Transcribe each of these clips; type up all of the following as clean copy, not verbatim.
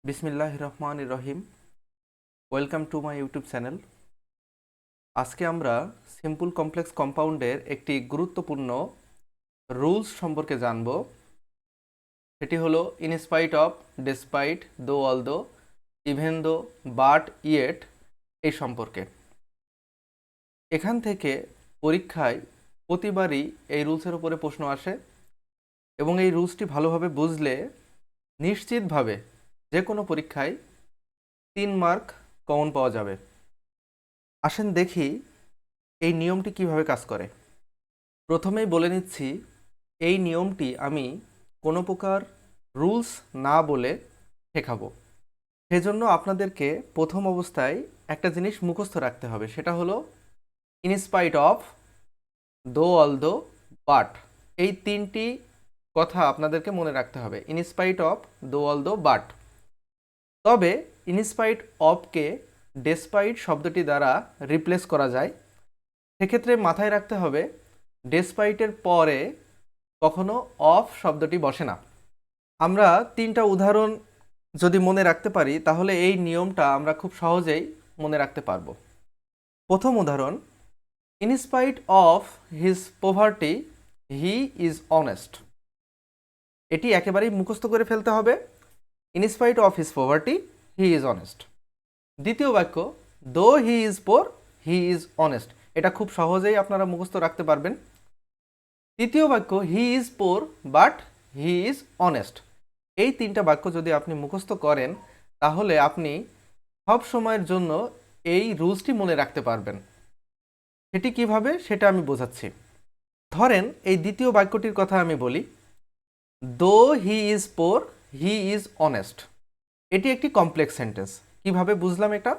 বিসমিল্লাহির রহমানির রহিম। Welcome to my YouTube channel. আজকে আমরা সিম্পল কমপ্লেক্স কম্পাউন্ডের একটি গুরুত্বপূর্ণ রুলস সম্পর্কে জানব। সেটি হলো ইনস্পাইট অফ, ডেসপাইট, দো although, even though, but, yet এই সম্পর্কে। এখান থেকে পরীক্ষায় প্রতিবারই এই রুলসের উপরে প্রশ্ন আসে এবং এই রুলসটি ভালোভাবে বুঝলে নিশ্চিতভাবে যে কোনো পরীক্ষায় 3 মার্ক কমন পাওয়া যাবে। আসেন দেখি এই নিয়মটি কিভাবে কাজ করে। প্রথমেই বলে নিচ্ছি, এই নিয়মটি আমি কোনো প্রকার রুলস না বলে শেখাবো। সেজন্য আপনাদেরকে প্রথম অবস্থায় একটা জিনিস মুখস্থ রাখতে হবে, সেটা হলো ইনস্পাইট অফ, দো অলদো, বাট। এই তিনটি কথা আপনাদেরকে মনে রাখতে হবে, ইনস্পাইট অফ, দো অলদো, বাট। তবে ইনস্পাইট অফকে ডেসপাইট শব্দটি দ্বারা রিপ্লেস করা যায়। সেক্ষেত্রে মাথায় রাখতে হবে ডেসপাইটের পরে কখনো অফ শব্দটি বসে না। আমরা 3টা উদাহরণ যদি মনে রাখতে পারি তাহলে এই নিয়মটা আমরা খুব সহজেই মনে রাখতে পারবো। প্রথম উদাহরণ, in spite of his poverty he is honest. এটি একেবারেই মুখস্থ করে ফেলতে হবে, in spite of his poverty he is honest. দ্বিতীয় বাক্য, though he is poor he is honest. এটা খুব সহজেই আপনারা মুখস্থ রাখতে পারবেন। তৃতীয় বাক্য, he is poor but he is honest. এই 3টা বাক্য যদি আপনি মুখস্থ করেন তাহলে আপনি সব সময়ের জন্য এই রুলসটি মনে রাখতে পারবেন। সেটি কিভাবে সেটা আমি বোঝাচ্ছি। ধরেন এই দ্বিতীয় বাক্যটির কথা আমি বলি, দো he is poor he is honest. এটি একটি কমপ্লেক্স সেন্টেন্স। কিভাবে বুঝলাম এটা?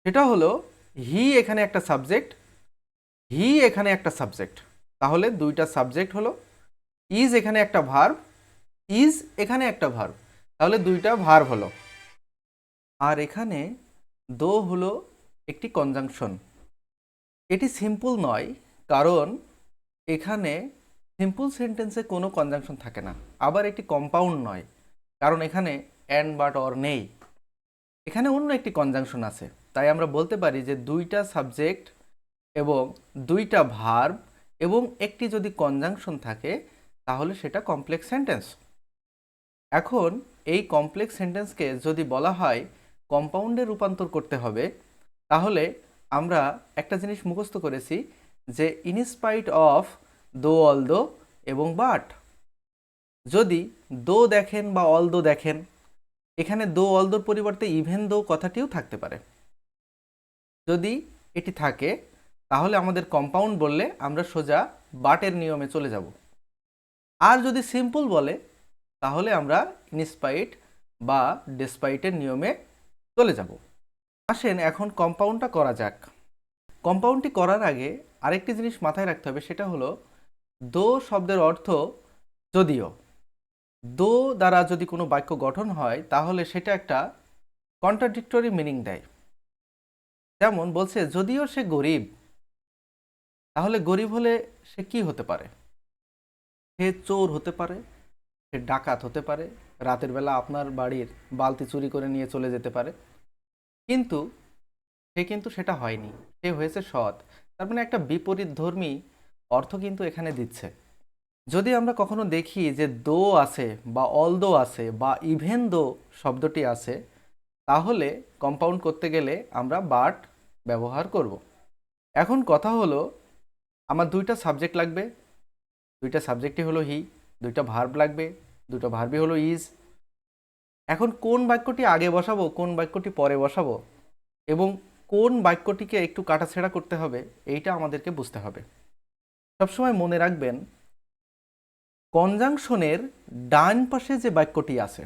সেটা হলো হি এখানে একটা সাবজেক্ট, হি এখানে একটা সাবজেক্ট, তাহলে দুইটা সাবজেক্ট হলো। ইজ এখানে একটা ভার্ব, ইজ এখানে একটা ভার্ব, তাহলে দুইটা ভার্ব হলো। আর এখানে দো হলো একটি কনজাংশন। এটি সিম্পল নয়, কারণ এখানে সিম্পল সেন্টেন্সে কোনো কনজাংশন থাকে না। আবার একটি কম্পাউন্ড নয়, কারণ এখানে অ্যান্ড, বাট, অর নেই। এখানে অন্য একটি কনজাংশন আছে। তাই আমরা বলতে পারি যে দুইটা সাবজেক্ট এবং দুইটা ভার্ব এবং একটি যদি কনজাংশন থাকে তাহলে সেটা কমপ্লেক্স সেন্টেন্স। এখন এই কমপ্লেক্স সেন্টেন্সকে যদি বলা হয় কম্পাউন্ডে রূপান্তর করতে হবে, তাহলে আমরা একটা জিনিস মুখস্থ করেছি যে ইনস্পাইট অফ, দো অলদো এবং বাট। যদি দো দেখেন বা অলদো দেখেন, এখানে দো অলদোর পরিবর্তে ইভেন দো কথাটিও থাকতে পারে। যদি এটি থাকে তাহলে আমাদের কম্পাউন্ড বললে আমরা সোজা বাটের নিয়মে চলে যাব। আর যদি সিম্পল বলে তাহলে আমরা ইনস্পাইট বা ডেসপাইটের নিয়মে চলে যাব। আসেন এখন কম্পাউন্ডটা করা যাক। কম্পাউন্ডটি করার আগে আরেকটি জিনিস মাথায় রাখতে হবে, সেটা হলো দো শব্দের অর্থ যদিও। দো দ্বারা যদি কোনো বাক্য গঠন হয় তাহলে সেটা একটা কন্ট্রাডিক্টরি মিনিং দেয়। যেমন বলছে যদিও সে গরিব, তাহলে গরিব হলে সে কি হতে পারে? সে চোর হতে পারে, সে ডাকাত হতে পারে, রাতের বেলা আপনার বাড়ির বালতি চুরি করে নিয়ে চলে যেতে পারে। কিন্তু সে কিন্তু সেটা হয়নি, সে হয়েছে সৎ। তার মানে একটা বিপরীতধর্মী অর্থ কিন্তু এখানে দিচ্ছে। যদি আমরা কখনো দেখি যে দো আছে বা অলদো আছে বা ইভেন দো শব্দটি আছে, তাহলে কম্পাউন্ড করতে গেলে আমরা বাট ব্যবহার করব। এখন কথা হলো আমার দুইটা সাবজেক্ট লাগবে, দুইটা সাবজেক্টই হলো হি, দুইটা ভার্ব লাগবে, দুটো ভার্বই হলো ইজ। এখন কোন বাক্যটি আগে বসাবো, কোন বাক্যটি পরে বসাবো এবং কোন বাক্যটিকে একটু কাটাছেঁড়া করতে হবে, এইটা আমাদেরকে বুঝতে হবে। সবসময় মনে রাখবেন কনজাংশনের ডান পাশে যে বাক্যটি আছে,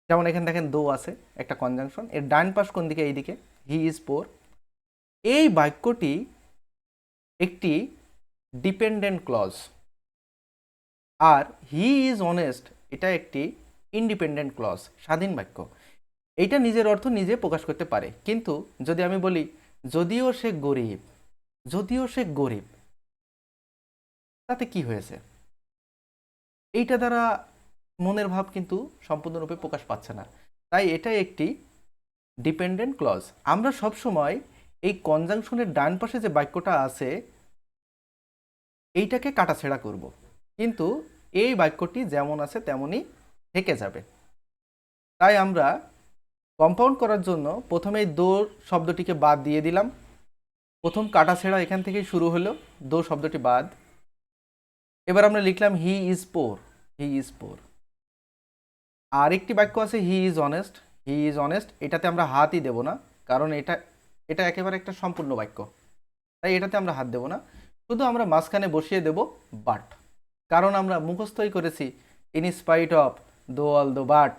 যেমন এখানে দেখেন দো আছে একটা কনজাংশন, এর ডান পাশ কোন দিকে? এই দিকে, হি ইজ পোর। এই বাক্যটি একটি ডিপেন্ডেন্ট ক্লজ, আর হি ইজ অনেস্ট এটা একটি ইন্ডিপেন্ডেন্ট ক্লজ, স্বাধীন বাক্য। এইটা নিজের অর্থ নিজে প্রকাশ করতে পারে। কিন্তু যদি আমি বলি যদিও সে গরিব, যদিও সে গরিব, তাতে কি হয়েছে? এইটা দ্বারা মনের ভাব কিন্তু সম্পূর্ণরূপে প্রকাশ পাচ্ছে না। তাই এটা একটি ডিপেন্ডেন্ট ক্লজ। আমরা সবসময় এই কনজাংশনের ডান পাশে যে বাক্যটা আছে এইটাকে কাটাছেড়া করব, কিন্তু এই বাক্যটি যেমন আছে তেমনই থেকে যাবে। তাই আমরা কম্পাউন্ড করার জন্য প্রথমেই দো শব্দটিকে বাদ দিয়ে দিলাম। প্রথম কাটাছেড়া এখান থেকেই শুরু হলো, দো শব্দটি বাদ। এবার আমরা লিখলাম হি ইজ পোর, হি ইজ পোর। আর একটি বাক্য আছে হি is honest, he is honest. এটাতে আমরা হাতই দেব না, কারণ এটা এটা একেবারে একটা সম্পূর্ণ বাক্য, তাই এটাতে আমরা হাত দেব না। শুধু আমরা মাঝখানে বসিয়ে দেব বাট, কারণ আমরা মুখস্থই করেছি ইন স্পাইট অফ, দো অল দো বাট,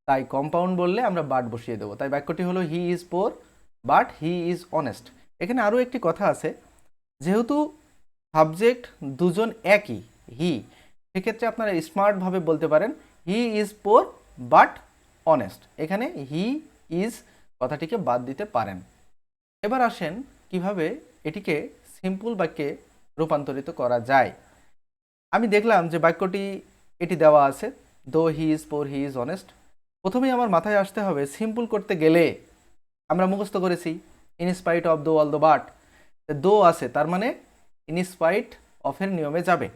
তাই কম্পাউন্ড বললে আমরা বাট বসিয়ে দেবো। তাই বাক্যটি হলো হি is poor but he is honest. এখানে আরও একটি কথা আছে, যেহেতু সাবজেক্ট দুজন একই হি, সেক্ষেত্রে আপনারা স্মার্টভাবে বলতে পারেন হি ইজ পোর বাট অনেস্ট। এখানে হি ইজ কথাটিকে বাদ দিতে পারেন। এবার আসেন কিভাবে এটিকে সিম্পল বাক্যে রূপান্তরিত করা যায়। আমি দেখলাম যে বাক্যটি এটি দেওয়া আছে, দো he is poor he is honest. প্রথমেই আমার মাথায় আসতে হবে সিম্পল করতে গেলে আমরা মুখস্থ করেছি ইন স্পাইট অফ দো অল দো বাট, দো আছে তার মানে ইন স্পাইট অফের নিয়মে যাবে।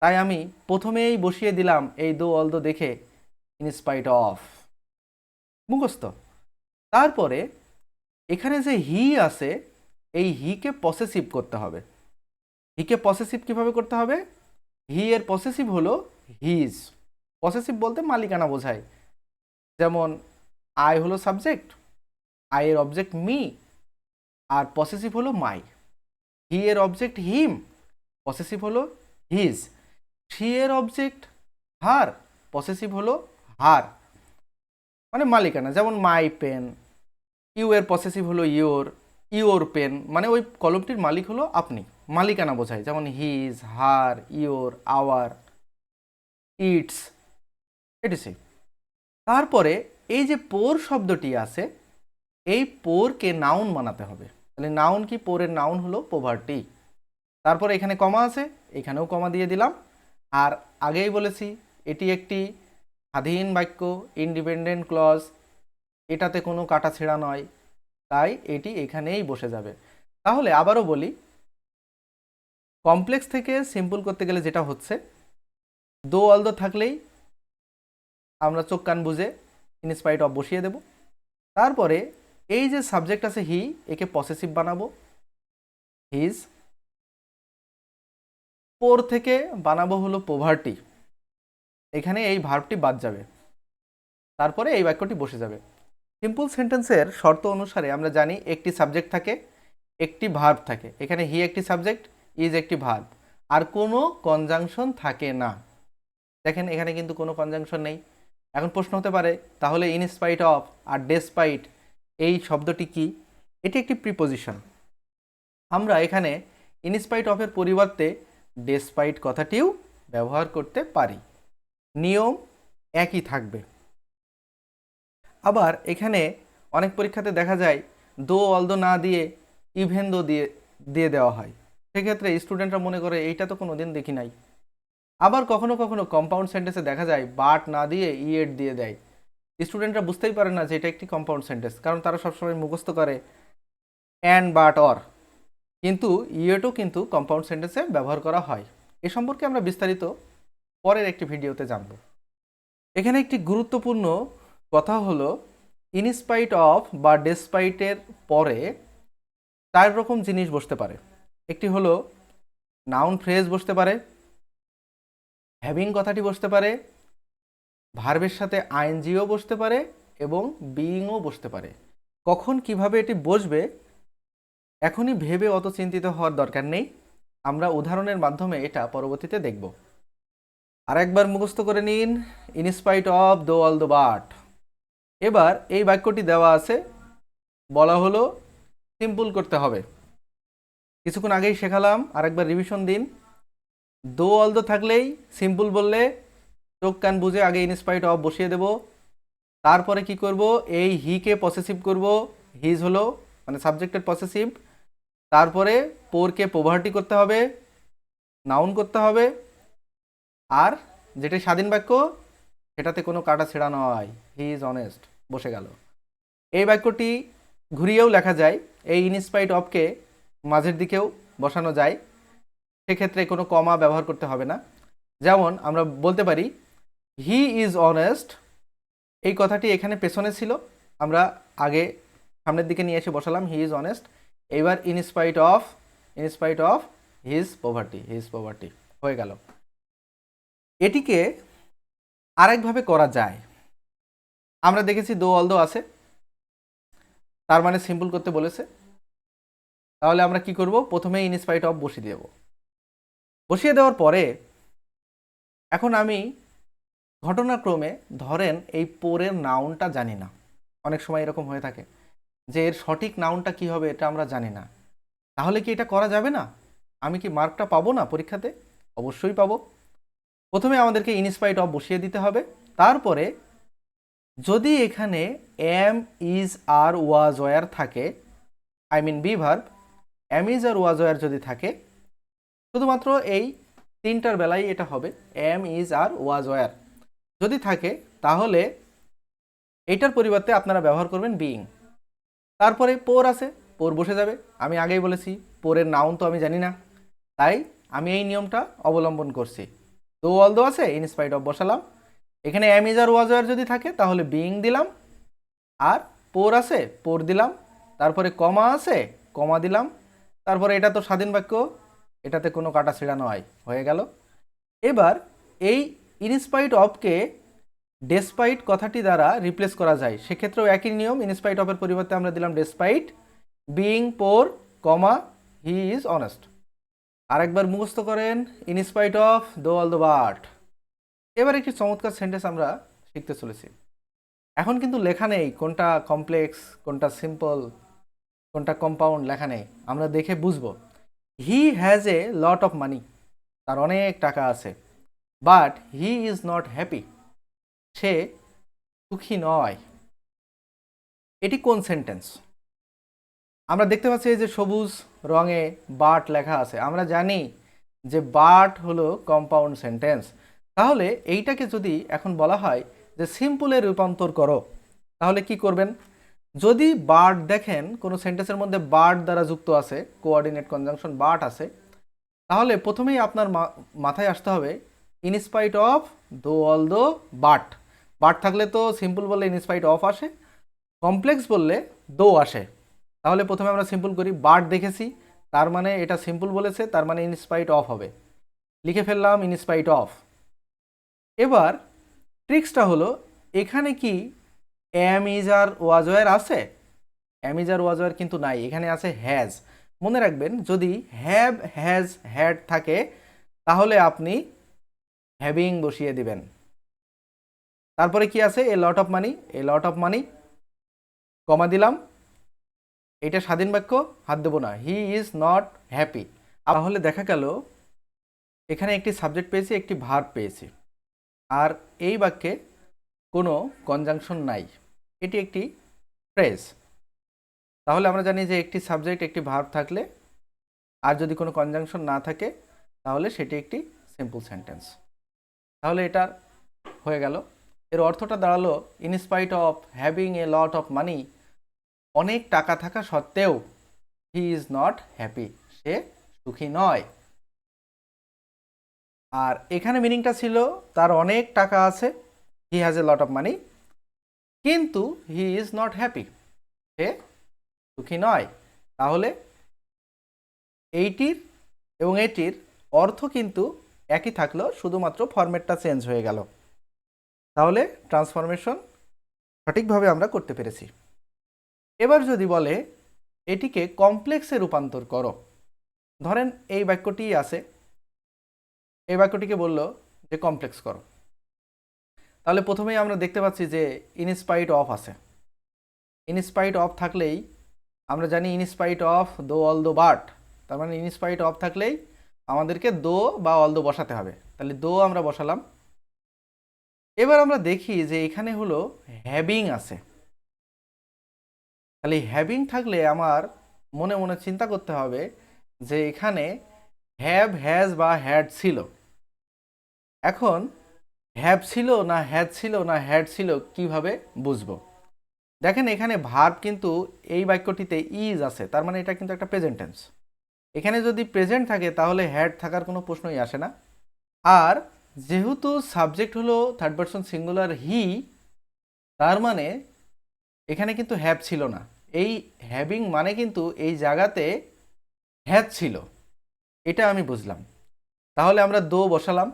তাই আমি প্রথমেই বসিয়ে দিলাম এই দো অল দো দেখে ইন স্পাইট অফ, মুখস্থ। তারপরে এখানে যে হি আছে এই হিকে পসেসিভ করতে হবে। হিকে পসেসিভ কিভাবে করতে হবে? হি এর পসেসিভ হলো হিজ। পসেসিভ বলতে মালিকানা বোঝায়, যেমন আই হলো সাবজেক্ট, আই এর অবজেক্ট মি, আর পসেসিভ হলো মাই। হি এর অবজেক্ট হিম, পসেসিভ হলো হিজ। শি এর অবজেক্ট হার, পসেসিভ হলো হার, মানে মালিকানা, যেমন মাই পেন। ইউ এর পসেসিভ হলো ইওর, ইওর পেন, মানে ওই কলমটির মালিক হলো আপনি, মালিকানা বোঝায়, যেমন his, her, your, our, its, etc. তারপরে এই যে পোর শব্দটি আছে এই পোরকে নাউন বানাতে হবে। তাহলে নাউন কি? পোরের নাউন হলো পোভার্টি। তারপরে এখানে কমা আছে, এখানেও কমা দিয়ে দিলাম। আর আগেই বলেছি এটি একটি স্বাধীন বাক্য, ইন্ডিপেন্ডেন্ট ক্লজ, এটাতে কোনো কাটাছেঁড়া নয়, তাই এটি এখানেই বসে যাবে। তাহলে আবারও বলি, কমপ্লেক্স থেকে সিম্পল করতে গেলে যেটা হচ্ছে, দো অল দো থাকলেই আমরা চোখ কান বুঝে ইন স্পাইট অফ বসিয়ে দেব। তারপরে এই যে সাবজেক্ট আছে হি, একে পসেসিভ বানাবো হিজ। পোর থেকে বানাবো হলো পোভার্টি, এখানে এই ভার্বটি বাদ যাবে, তারপরে এই বাক্যটি বসে যাবে। সিম্পল সেন্টেন্সের শর্ত অনুসারে আমরা জানি একটি সাবজেক্ট থাকে, একটি ভার্ব থাকে। এখানে হি একটি সাবজেক্ট, ইজ একটি ভার্ব, আর কোনো কনজাংশন থাকে না। দেখেন এখানে কিন্তু কোনো কনজাংশন নেই। এখন প্রশ্ন হতে পারে তাহলে ইন স্পাইট অফ আর ডেসপাইট এই শব্দটি কি? এটি একটি প্রিপোজিশন। আমরা এখানে ইন স্পাইট অফের পরিবর্তে ডেসপাইট কথাটিও ব্যবহার করতে পারি, নিয়ম একই থাকবে। আবার এখানে অনেক পরীক্ষাতে দেখা যায় দো অল দো না দিয়ে ইভেন দো দিয়ে দিয়ে দেওয়া হয়, সেক্ষেত্রে স্টুডেন্টরা মনে করে এইটা তো কোনো দিন দেখি নাই। আবার কখনো কখনো কম্পাউন্ড সেন্টেন্সে দেখা যায় বাট না দিয়ে ইয়েট দিয়ে দেয়। স্টুডেন্টরা বুঝতেই পারে না যে এটা একটি কম্পাউন্ড সেন্টেন্স, কারণ তারা সবসময় মুখস্থ করে অ্যান্ড, বাট, অর, কিন্তু ইয়েটও কিন্তু কম্পাউন্ড সেন্টেন্সে ব্যবহার করা হয়। এ সম্পর্কে আমরা বিস্তারিত পরের একটি ভিডিওতে জানব। এখানে একটি গুরুত্বপূর্ণ কথা হলো ইনস্পাইট অফ বা ডেসপাইটের পরে 4 রকম জিনিস বসতে পারে। একটি হলো নাউন ফ্রেজ বসতে পারে, হ্যাভিং কথাটি বসতে পারে, ভার্বের সাথে আইএনজিও বসতে পারে এবং বিইংও বসতে পারে। কখন কিভাবে এটি বসবে এখনই ভেবে অত চিন্তিত হওয়ার দরকার নেই, আমরা উদাহরণের মাধ্যমে এটা পরবর্তীতে দেখব। আর একবার মুখস্থ করে নিন ইনস্পাইট অফ দো অল দো বাট। এবার এই বাক্যটি দেওয়া আছে, বলা হলো সিম্পল করতে হবে। কিছুক্ষণ আগেই শেখালাম, আরেকবার রিভিশন দিন। দো অল দো থাকলেই সিম্পল বললে চোখ কান বুঝে আগে ইনস্পাইট অফ বসিয়ে দেব। তারপরে কি করব? এই হিকে পসেসিভ করব, হিজ হলো মানে সাবজেক্টের পসেসিভ। তারপরে পোরকে পোভার্টি করতে হবে, নাউন করতে হবে। আর যেটা স্বাধীন বাক্য সেটাতে কোনো কাটা ছেঁড়া নয়, হি ইজ অনেস্ট। বসে গেল। এই বাক্যটি ঘুরিয়েও লেখা যায়, এই ইনস্পাইট অফকে মাঝের দিকেও বসানো যায়, সেক্ষেত্রে কোনো কমা ব্যবহার করতে হবে না। যেমন আমরা বলতে পারি হি ইজ অনেস্ট, এই কথাটি এখানে পেছনে ছিল, আমরা আগে সামনের দিকে নিয়ে এসে বসালাম হি ইজ অনেস্ট। এইবার ইনস্পাইট অফ হিজ পভার্টি হয়ে গেল। এটিকে আরেকভাবে করা যায়, আমরা দেখেছি দো অলদো আছে, তার মানে সিম্পল করতে বলেছে, তাহলে আমরা কি করব, প্রথমে ইনস্পাইট অফ বসিয়ে দেব। বসিয়ে দেওয়ার পরে এখন আমি ঘটনাক্রমে ধরেন এই পোরের নাউনটা জানি না, অনেক সময় এরকম হয়ে থাকে যে এর সঠিক নাউনটা কি হবে এটা আমরা জানি না, তাহলে কি এটা করা যাবে না? আমি কি মার্কটা পাবো না পরীক্ষাতে? অবশ্যই পাবো। প্রথমে আমাদেরকে ইনস্পাইট অফ বসিয়ে দিতে হবে, তারপরে যদি এখানে am is are was were থাকে, I mean be verb, am is are was were যদি থাকে, শুধুমাত্র এই তিনটার বেলায় এটা হবে, am is are was were যদি থাকে তাহলে এটার পরিবর্তে আপনারা ব্যবহার করবেন বিইং। তারপরে পোর আছে, পোর বসে যাবে। আমি আগেই বলেছি পোরের নাউন তো আমি জানি না, তাই আমি এই নিয়মটা অবলম্বন করছি। দো অলদো আছে, ইনস্পাইট অফ বসালাম, এখানে am is are was were যদি থাকে তাহলে বিইং দিলাম, আর পোর আছে পোর দিলাম, তারপরে কমা আছে কমা দিলাম, তারপরে এটা তো স্বাধীন বাক্য, এটাতে কোনো কাটা ছিঁড়া নয়, হয়ে গেল। এবার এই ইনস্পাইট অফকে ডেসপাইট কথাটি দ্বারা রিপ্লেস করা যায়, সেক্ষেত্রেও একই নিয়ম, ইনস্পাইট অফের পরিবর্তে আমরা দিলাম despite being poor comma he is honest. আরেকবার মুখস্থ করেন, ইনস্পাইট অফ দো অল দ্য বাট। এবার একটি চমৎকার সেন্টেন্স আমরা শিখতে চলেছি। এখন কিন্তু লেখা নেই কোনটা কমপ্লেক্স কোনটা সিম্পল কোনটা কম্পাউন্ড, লেখা নেই, আমরা দেখে বুঝবো। He has a lot of মানি, তার অনেক টাকা আছে, but he is not happy, সে সুখী নয়। এটি কোন সেন্টেন্স? আমরা দেখতে পাচ্ছি যে সবুজ রঙে বাট লেখা আছে, আমরা জানি যে বাট হলো কম্পাউন্ড সেন্টেন্স। তাহলে এইটাকে যদি এখন বলা হয় যে সিম্পলে রূপান্তর করো, তাহলে কি করবেন? যদি বাট দেখেন কোনো সেন্টেন্সের মধ্যে বাট দ্বারা যুক্ত আছে, কোঅর্ডিনেট কনজাংশন বাট আছে, তাহলে প্রথমেই আপনার মাথায় আসতে হবে ইনস্পাইট অফ দো অল দো বাট। বাট থাকলে তো সিম্পল বললে ইনস্পাইট অফ আসে, কমপ্লেক্স বললে দো আসে। তাহলে প্রথমে আমরা সিম্পল করি, বাট দেখেছি তার মানে এটা সিম্পল বলেছে, তার মানে ইনস্পাইট অফ হবে, লিখে ফেললাম ইনস্পাইট অফ। এবার ট্রিক্সটা হলো, এখানে কি am is are was were আছে? Am is are was were কিন্তু নাই, এখানে আছে হ্যাজ। মনে রাখবেন যদি হ্যাভ হ্যাজ হ্যাড থাকে তাহলে আপনি হ্যাভিং বসিয়ে দিবেন। তারপরে কি আছে? এ lot of money, a lot of money, কমা দিলাম, এটা স্বাধীন বাক্য, হাত দেবো না, হি ইজ নট হ্যাপি। তাহলে দেখা গেল এখানে একটি সাবজেক্ট পেয়েছি একটি ভার্ব পেয়েছি, আর এই বাক্যে কোনো কনজাংশন নাই, এটি একটি ফ্রেজ। তাহলে আমরা জানি যে একটি সাবজেক্ট একটি ভার্ব থাকলে আর যদি কোনো কনজাংশন না থাকে তাহলে সেটি একটি সিম্পল সেন্টেন্স। তাহলে এটা হয়ে গেল। এর অর্থটা দাঁড়ালো in spite of having a lot of money, অনেক টাকা থাকা সত্ত্বেও হি ইজ নট হ্যাপি, সে সুখী নয়। আর এখানে মিনিংটা ছিল তার অনেক টাকা আছে, he has a lot of মানি, কিন্তু হি ইজ নট হ্যাপি, সে সুখী নয়। তাহলে এইটির এবং এটির অর্থ কিন্তু একই থাকলো, শুধুমাত্র ফরম্যাটটা চেঞ্জ হয়ে গেল। তাহলে ট্রান্সফরমেশন সঠিকভাবে আমরা করতে পেরেছি। এবার যদি বলে এটিকে কমপ্লেক্সে রূপান্তর করো, ধরেন এই বাক্যটি আছে, এই বাক্যটিকে বলল যে কমপ্লেক্স করো, তাহলে প্রথমেই আমরা দেখতে পাচ্ছি যে ইনস্পাইট অফ আছে। ইনস্পাইট অফ থাকলেই আমরা জানি ইনস্পাইট অফ দো অল দো বাট, তার মানে ইনস্পাইট অফ থাকলেই আমাদেরকে দো বা অল দো বসাতে হবে, তাহলে দো আমরা বসালাম। এবার আমরা দেখি যে এখানে হলো হ্যাভিং আছে, তাহলে হ্যাভিং থাকলে আমার মনে মনে চিন্তা করতে হবে যে এখানে হ্যাভ হ্যাজ বা হ্যাড ছিল। এখন হ্যাভ ছিল না হ্যাড ছিল না হ্যাড ছিল কিভাবে বুঝবো? দেখেন এখানে ভার্ব কিন্তু এই বাক্যটিতে ইজ আছে, তার মানে এটা কিন্তু একটা প্রেজেন্ট টেন্স। এখানে যদি প্রেজেন্ট থাকে তাহলে হ্যাড থাকার কোনো প্রশ্নই আসে না। আর যেহেতু সাবজেক্ট হলো থার্ড পারসন সিঙ্গুলার হি, তার মানে এখানে কিন্তু হ্যাভ ছিল না। এই হ্যাভিং মানে কিন্তু এই জায়গাতে হ্যাজ ছিল, এটা আমি বুঝলাম। তাহলে আমরা দো বসালাম।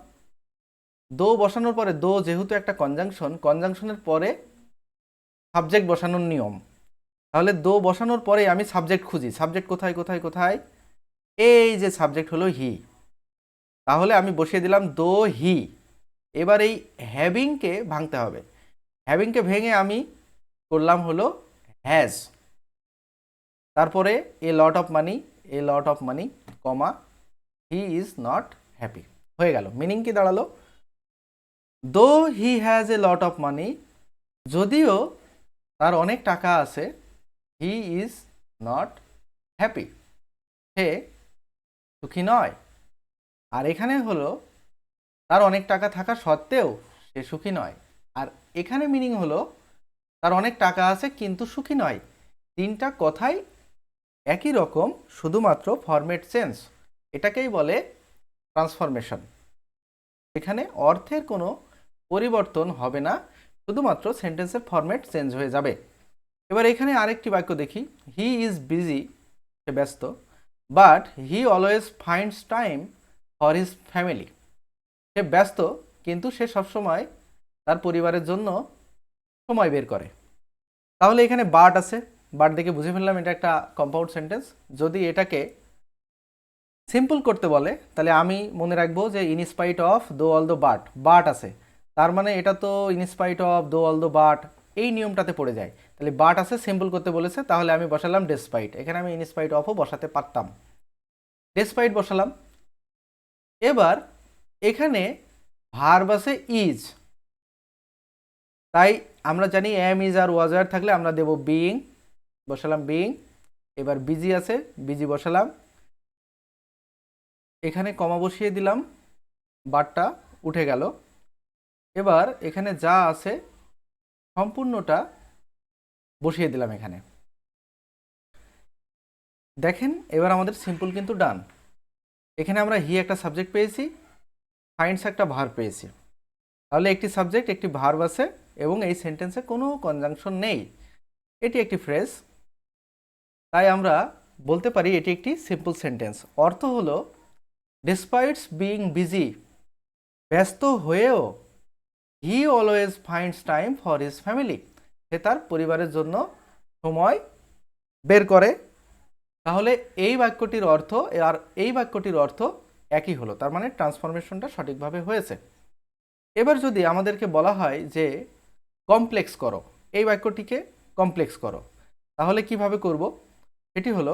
দো বসানোর পরে, দো যেহেতু একটা কনজাংশন, কনজাংশনের পরে সাবজেক্ট বসানোর নিয়ম। তাহলে দো বসানোর পরে আমি সাবজেক্ট খুঁজি। সাবজেক্ট কোথায় কোথায় কোথায়? এই যে সাবজেক্ট হলো হি, তাহলে আমি বসিয়ে দিলাম দো হি। এবার এই হ্যাভিংকে ভাঙতে হবে। হ্যাভিংকে ভেঙে আমি করলাম হলো হ্যাজ, তারপরে a lot of money, a lot of money, comma he is not happy. হয়ে গেল। মিনিং কি দাঁড়ালো? দো he has a lot of মানি, যদিও তার অনেক টাকা আছে, হি ইজ নট হ্যাপি, সে সুখী নয়। আর এখানে হলো তার অনেক টাকা থাকা সত্ত্বেও সে সুখী নয়। আর এখানে মিনিং হলো তার অনেক টাকা আছে কিন্তু সুখী নয়। তিনটা কথাই একই রকম, শুধুমাত্র ফরম্যাট চেঞ্জ। এটাকেই বলে ট্রান্সফরমেশন। এখানে অর্থের কোনো পরিবর্তন হবে না, শুধুমাত্র সেন্টেন্সের ফরম্যাট চেঞ্জ হয়ে যাবে। এবার এখানে আরেকটি বাক্য দেখি। হি ইজ বিজি, সে ব্যস্ত, but he always finds time for his family. সে ব্যস্ত কিন্তু সে সবসময় তার পরিবারের জন্য সময় বের করে। তাহলে এখানে বাট আছে, বাট দেখে বুঝে ফেললাম এটা একটা কম্পাউন্ড সেন্টেন্স। যদি এটাকে সিম্পল করতে বলে তাহলে আমি মনে রাখবো যে ইনস্পাইট অফ দো অল দো বাট, বাট আছে, তার মানে এটা তো ইনস্পাইট অফ দো অল দো বাট এই নিয়মটাতে পড়ে যায়। তাহলে বাট আছে, সিম্পল করতে বলেছে, তাহলে আমি বসালাম ডেসপাইট। এখানে আমি ইনস্পাইট অফও বসাতে পারতাম, ডেসপাইট বসালাম। এবার এখানে ভার্ব আছে ইজ, তাই আমরা জানি এম ইজ আর ওয়াজ আর থাকলে আমরা দেব বিইং, বসালাম বিইং। এবার বিজি আছে, বিজি বসালাম। এখানে কমা বসিয়ে দিলাম, বারটা উঠে গেল। এবার এখানে যা আছে সম্পূর্ণটা বসিয়ে দিলাম এখানে। দেখেন এবার আমাদের সিম্পল কিন্তু ডান। এখানে আমরা হি একটা সাবজেক্ট পেয়েছি, ফাইন্ডস একটা ভার্ব পেয়েছি। তাহলে একটি সাবজেক্ট একটি ভার্ব আছে এবং এই সেন্টেন্সে কোনো কনজাংশন নেই। এটি একটি ফ্রেজ, তাই আমরা বলতে পারি এটি একটি সিম্পল সেন্টেন্স। অর্থ হলো ডিসপাইটস বিইং বিজি, ব্যস্ত হয়েও he always finds time for his family, সে তার পরিবারের জন্য সময় বের করে। তাহলে এই বাক্যটির অর্থ আর এই বাক্যটির অর্থ একই হলো, তার মানে ট্রান্সফরমেশনটা সঠিকভাবে হয়েছে। এবার যদি আমাদেরকে বলা হয় যে কমপ্লেক্স করো, এই বাক্যটিকে কমপ্লেক্স করো, তাহলে কিভাবে করব? এটি হলো,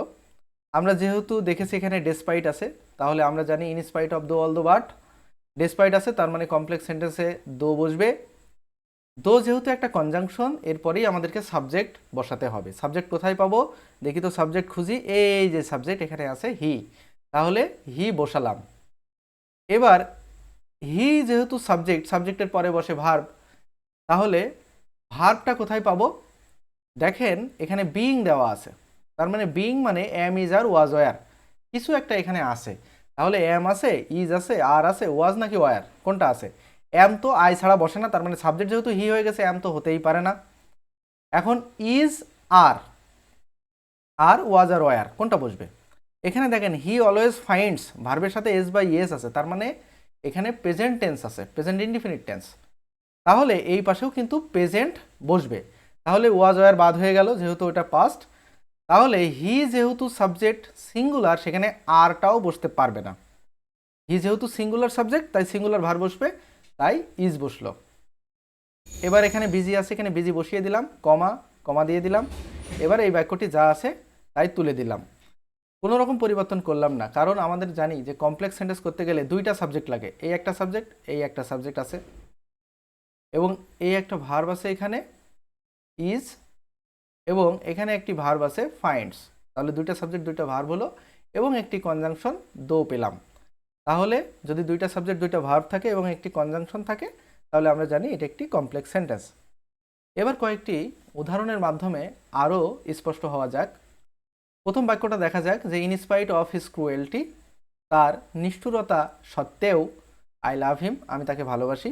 আমরা যেহেতু দেখেছি এখানে ডেসপাইট আছে, তাহলে আমরা জানি ইনস্পাইট অফ দো অল দো বাট, ডেসপাইট আছে তার মানে কমপ্লেক্স সেন্টেন্সে দো বসবে। দো যেহেতু একটা কনজাংশন, এরপরেই আমাদেরকে সাবজেক্ট বসাতে হবে। সাবজেক্ট কোথায় পাবো? দেখি তো, সাবজেক্ট খুঁজি, এই যে সাবজেক্ট এখানে আছে হি, তাহলে হি বসালাম। এবার হি যেহেতু সাবজেক্ট, সাবজেক্টের পরে বসে ভার্ব, তাহলে ভার্বটা কোথায় পাবো? দেখেন এখানে বিইং দেওয়া আছে, তার মানে বিইং মানে am is are was were, কিছু একটা এখানে আছে। তাহলে এম আছে, ইজ আছে, আর আছে, ওয়াজ নাকি ওয়ার, কোনটা আছে? এম তো আই ছাড়া বসে না, তার মানে সাবজেক্ট যেহেতু হি হয়ে গেছে এম তো হতেই পারে না। এখন is R, R was R war কোনটা বসবে? এখানে দেখেন হি অলওয়েজ ফাইন্ডস, ভার্বের সাথে এস বা ইয়েস আছে, তার মানে এখানে প্রেজেন্ট টেন্স আছে, প্রেজেন্ট ইনডিফিনিট টেন্স। তাহলে এই পাশেও কিন্তু প্রেজেন্ট বসবে। তাহলে ওয়াজ ওয়ার বাদ হয়ে গেল যেহেতু ওটা পাস্ট। তাহলে হি যেহেতু সাবজেক্ট সিঙ্গুলার, সেখানে আরটাও বসতে পারবে না। হি যেহেতু সিঙ্গুলার সাবজেক্ট, তাই সিঙ্গুলার ভার্ব বসবে, তাই ইজ বসলো। এবার এখানে বিজি আছে, এখানে বিজি বসিয়ে দিলাম, কমা কমা দিয়ে দিলাম। এবার এই বাক্যটি যা আছে তাই তুলে দিলাম, কোনো রকম পরিবর্তন করলাম না, কারণ আমাদের জানি যে কমপ্লেক্স সেন্টেন্স করতে গেলে দুইটা সাবজেক্ট লাগে। এই একটা সাবজেক্ট, এই একটা সাবজেক্ট আছে, এবং এই একটা ভার্ব আছে এখানে ইজ, এবং এখানে একটি ভার্ব আছে ফাইন্ডস। তাহলে দুইটা সাবজেক্ট দুইটা ভার্ব হলো, এবং একটি কনজাংশন দো পেলাম। তাহলে যদি দুইটা সাবজেক্ট দুইটা ভার্ব থাকে এবং একটি কনজাংশন থাকে, তাহলে আমরা জানি এটা একটি কমপ্লেক্স সেন্টেন্স। এবার কয়েকটি উদাহরণের মাধ্যমে আরও স্পষ্ট হওয়া যাক। প্রথম বাক্যটা দেখা যাক যে in spite of his cruelty, তার নিষ্ঠুরতা সত্ত্বেও আই লাভ হিম, আমি তাকে ভালোবাসি।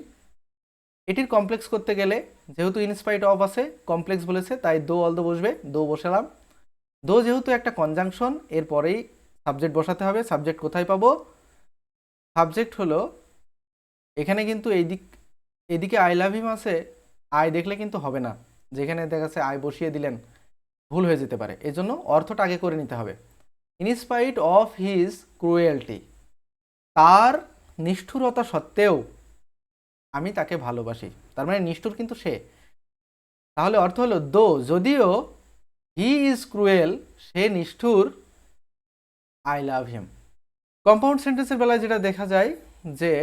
এটির কমপ্লেক্স করতে গেলে যেহেতু ইন স্পাইট অফ আছে, কমপ্লেক্স বলেছে, তাই দো অল দো বসবে, দো বসালাম। দো যেহেতু একটা কনজাংশন, এরপরেই সাবজেক্ট বসাতে হবে। সাবজেক্ট কোথায় পাবো? সাবজেক্ট হলো এখানে, কিন্তু এদিকে আই লাভ হিম আছে, আই দেখলে কিন্তু হবে না, যেখানে দেখা যাচ্ছে আই বসিয়ে দিলেন ভুল হয়ে যেতে পারে, এজন্য অর্থটা আগে করে নিতে হবে। In spite of his cruelty, তার নিষ্ঠুরতা সত্ত্বেও আমি তাকে ভালোবাসি, তার মানে নিষ্ঠুর কিন্তু সে। তাহলে অর্থ হলো দো, যদিও হি ইজ ক্রুয়েল, সে নিষ্ঠুর, আই লাভ হিম। কম্পাউন্ড সেন্টেন্সের বেলায় যেটা দেখা যায় যে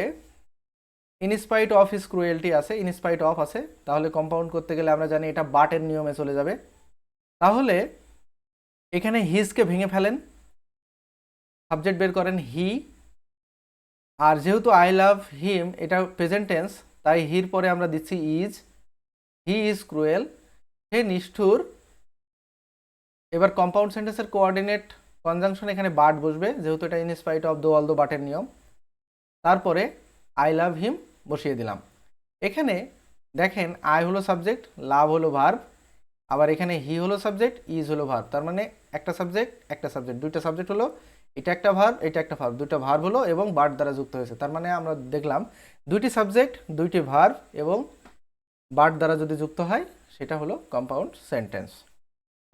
in spite of his cruelty আছে, ইন স্পাইট অফ আছে, তাহলে কম্পাউন্ড করতে গেলে আমরা জানি এটা বাটের নিয়মে চলে যাবে। তাহলে এখানে হিজকে ভেঙে ফেলেন, সাবজেক্ট বের করেন হি, আর যেহেতু আই লাভ হিম এটা প্রেজেন্ট টেন্স, তাই হির পরে আমরা দিচ্ছি ইজ, হি ইজ ক্রুয়েল, সে নিষ্ঠুর। এবার কম্পাউন্ড সেন্টেন্সের কোঅর্ডিনেট কনজাংশন এখানে বাট বসবে, যেহেতু এটা ইন স্পাইট অফ দো অল দো বাটের নিয়ম। তারপরে আই লাভ হিম বসিয়ে দিলাম। এখানে দেখেন আই হলো সাবজেক্ট, লাভ হলো ভার্ব, আবার এখানে হি হলো সাবজেক্ট, ইজ হলো ভার্ব, তার মানে একটা সাবজেক্ট একটা সাবজেক্ট, দুইটা সাবজেক্ট হলো, এটা একটা ভার্ব এটা একটা ভার্ব, দুইটা ভার্ব হলো এবং বাট দ্বারা যুক্ত হয়েছে। তার মানে আমরা দেখলাম দুইটি সাবজেক্ট দুইটি ভার্ব এবং বাট দ্বারা যদি যুক্ত হয় সেটা হলো কম্পাউন্ড সেন্টেন্স।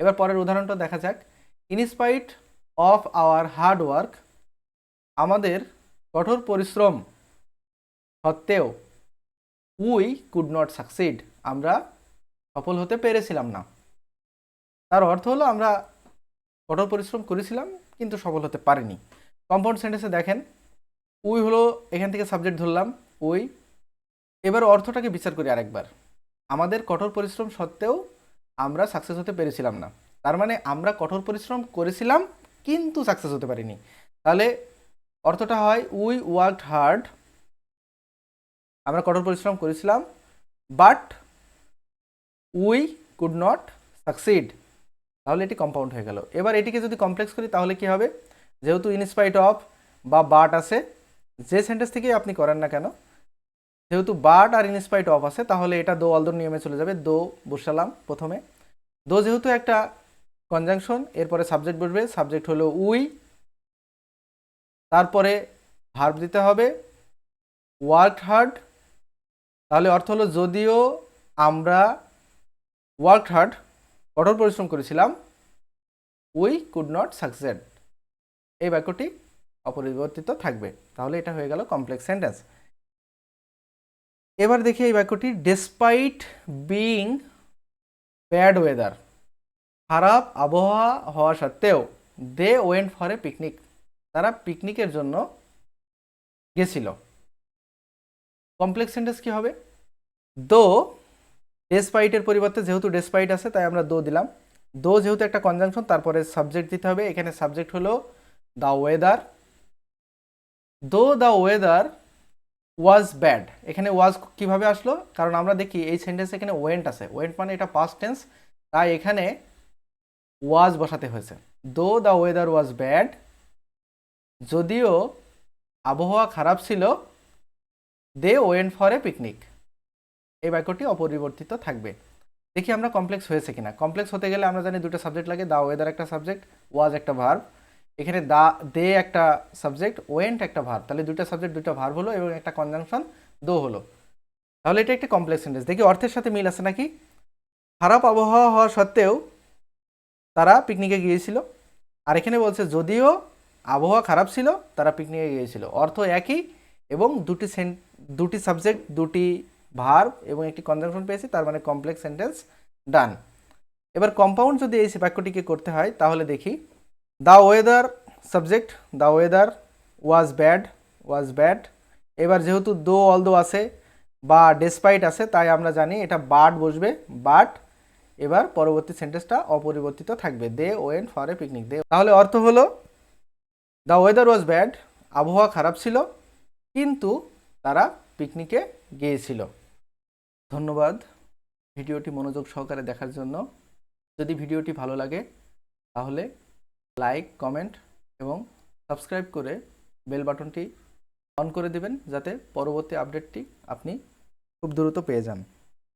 এবার পরের উদাহরণটা দেখা যাক। In spite of our hard work, আমাদের কঠোর পরিশ্রম সত্ত্বেও, উই কুড নট সাকসিড, আমরা সফল হতে পেরেছিলাম না। তার অর্থ হলো আমরা কঠোর পরিশ্রম করেছিলাম কিন্তু সফল হতে পারিনি। কম্পাউন্ড সেন্টেন্সে দেখেন উই হলো, এখান থেকে সাবজেক্ট ধরলাম উই। এবার অর্থটাকে বিচার করি আরেকবার, আমাদের কঠোর পরিশ্রম সত্ত্বেও আমরা সাকসেস হতে পেরেছিলাম না, তার মানে আমরা কঠোর পরিশ্রম করেছিলাম কিন্তু সাকসেস হতে পারিনি। তাহলে অর্থটা হয় উই ওয়ার্কড হার্ড, আমরা কঠোর পরিশ্রম করেছিলাম, but we could not succeed, তাহলে এটি কম্পাউন্ড হয়ে গেল। এবার এটিকে যদি কমপ্লেক্স করি তাহলে কি হবে? যেহেতু ইনস্পাইট অফ বা বাট আছে, যে সেন্টেন্স থেকেই আপনি করেন না কেন, যেহেতু বাট আর ইনস্পাইট অফ আছে, তাহলে এটা দো অলদো নিয়মে চলে যাবে। দো বসালাম প্রথমে, দো যেহেতু একটা কনজাংশন, এরপরে সাবজেক্ট বসবে, সাবজেক্ট হলো উই, তারপরে ভার্ব দিতে হবে ওয়ার্কড হার্ড, তাহলে অর্থ হলো যদিও আমরা ওয়ার্কড হার্ড কঠোর পরিশ্রম করেছিলাম, উই কুড নট সাকসেড, এই বাক্যটি অপরিবর্তিত থাকবে। তাহলে এটা হয়ে গেল কমপ্লেক্স সেন্টেন্স। এবার দেখি এই বাক্যটি, ডেসপাইট বিইং ব্যাড ওয়েদার, খারাপ আবহাওয়া হওয়া সত্ত্বেও, they went for a picnic, তারা পিকনিকের জন্য গেছিল। কমপ্লেক্স সেন্টেন্স কি হবে? দো, ডেসপাইটের পরিবর্তে যেহেতু ডেসপাইট আছে তাই আমরা দো দিলাম। দো যেহেতু একটা কনজাংশন, তারপরে সাবজেক্ট দিতে হবে, এখানে সাবজেক্ট হলো দ্য ওয়েদার। দো দ্য ওয়েদার ওয়াজ ব্যাড, এখানে ওয়াজ কিভাবে আসলো? কারণ আমরা দেখি এই সেন্টেন্স এখানে ওয়েন্ট আছে, ওয়েন্ট মানে এটা পাস্ট টেন্স, তাই এখানে ওয়াজ বসাতে হয়েছে। দো দ্য ওয়েদার ওয়াজ ব্যাড, যদিও আবহাওয়া খারাপ ছিল, they went for a picnic, এই বাক্যটি অপরিবর্তিত থাকবে। দেখি আমরা কমপ্লেক্স হয়েছে কিনা। কমপ্লেক্স হতে গেলে আমরা জানি দুটো সাবজেক্ট লাগে, দা ওয়েদার একটা সাবজেক্ট, ওয়াজ একটা ভার্ব, এখানে দে একটা সাবজেক্ট, ওয়েন্ট একটা ভার্ব, তাহলে দুটো সাবজেক্ট দুটো ভার্ব হলো এবং একটা কনজাংশন দো হলো। তাহলে এটা একটা কমপ্লেক্স সেন্টেন্স। দেখি অর্থের সাথে মিল আছে নাকি। খারাপ আবহাওয়া হওয়া সত্ত্বেও তারা পিকনিকে গিয়েছিল, আর এখানে বলছে যদিও আবহাওয়া খারাপ ছিল তারা পিকনিকে গিয়েছিল, অর্থ একই এবং দুটি সাবজেক্ট দুটি ভার্ব এবং একটি কনজাংশন পেয়েছি, তার মানে কমপ্লেক্স সেন্টেন্স ডান। এবার কম্পাউন্ড যদি এই বাক্যটিকে করতে হয় তাহলে দেখি, the weather subject, the weather was bad. এবার যেহেতু দো অলদো আছে বা ডেসপাইট আছে, তাই আমরা জানি এটা বাট বসবে, বাট। এবার পরবর্তী সেন্টেন্সটা অপরিবর্তিত থাকবে, they went for a picnic. They, তাহলে অর্থ হলো দ্য ওয়েদার ওয়াজ ব্যাড, আবহাওয়া খারাপ ছিল কিন্তু তারা পিকনিকে গিয়েছিল। ধন্যবাদ। ভিডিওটি মনোযোগ সহকারে দেখার জন্য। যদি ভিডিওটি ভালো লাগে তাহলে লাইক, কমেন্ট এবং সাবস্ক্রাইব করে বেল বাটনটি অন করে দিবেন, যাতে পরবর্তী আপডেটটি আপনি খুব দ্রুত পেয়ে যান।